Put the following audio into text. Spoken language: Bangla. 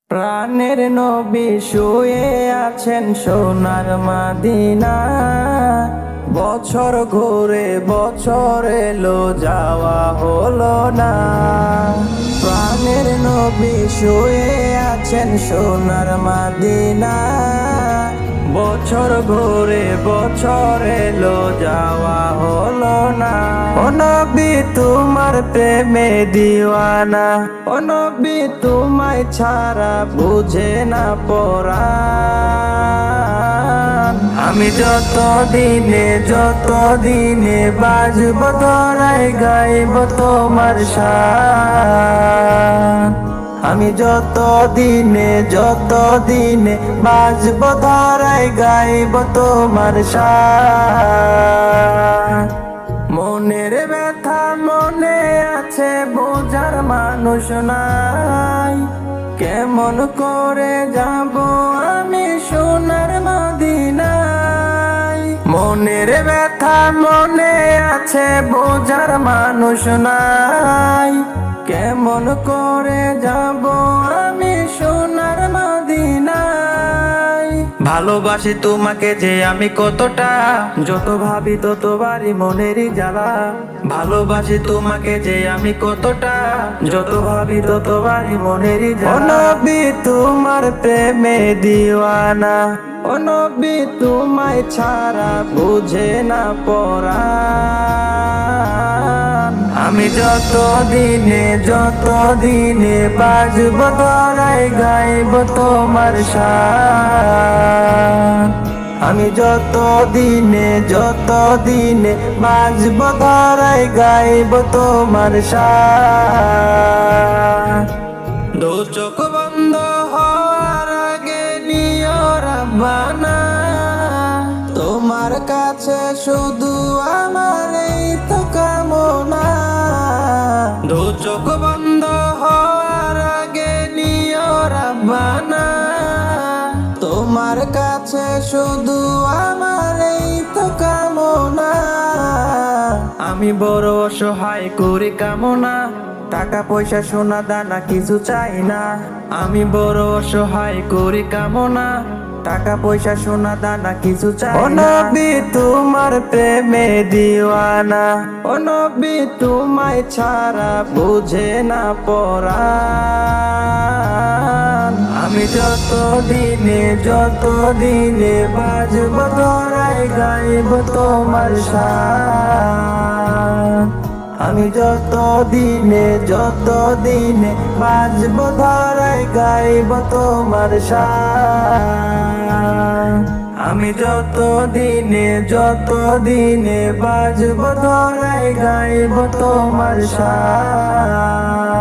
প্রাণের নবী শুয়ে আছেন সোনার মদিনা। বছর ঘুরে বছর এলো যাওয়া হলো না। প্রাণের নবী শুয়ে আছেন সোনার মদিনা। বছর ঘুরে বছর এলো যাওয়া হলো না। ও নবী তোমার প্রেমে দিওয়ানা। ও নবী তোমায় ছাড়া বুঝে না পরাণ। আমি যত দিনে বাজব ধরায় গাইব তোমার শান। আমি যত দিনে বাজব ধরায় গাইব তোমার শান। মনের ব্যথা মনে আছে বোঝার মানুষ নাই। কেমন করে যাব আমি সোনার মদিনায়। মনের ব্যথা মনে আছে বোঝার মানুষ নাই। কেমন করে যাব আমি সোনার মদিনায়। ভালোবাসি তোমাকে যে আমি কতটা, যত ভাবি ততবারই মনেরই জ্বালা। ভালোবাসি তোমাকে যে আমি কতটা, যত ভাবি ততবারই মনেরই জ্বালা। ও নবী তোমার প্রেমে দিওয়ানা। ও নবী তোমায় ছাড়া বুঝে না পরাণ। আমি যত দিনে বাজব ধরায় গাইব তোমার শান। আমি যত দিনে বাজব ধরায় গাইব তোমার শান। দু চোখ বন্ধ হওয়ার আগে নিও রাব্বানা। তোমার কাছে শুধু আমার এই তো কামনা। দু চোখ বন্ধ হওয়ার আগে নিও রাব্বানা। তোমার কাছে শুধু আমার এই তো কামনা। আমি বড় অসহায় করি কামনা, টাকা পয়সা সোনা দানা কিছু চাই না। আমি বড় অসহায় করি কামনা, টাকা পয়সা সোনা দানা কিছু চাই না। ও নবী তোমার প্রেমে দিওয়ানা। ও নবী তোমায় ছাড়া বুঝে না পরাণ। আমি যত দিনে বাজব ধরায় গাইব তোমার শান। আমি যত দিনে বাজব ধরায় গাইব তোমার শান। আমি যত দিনে বাজব ধরায় গাইব তোমার শান।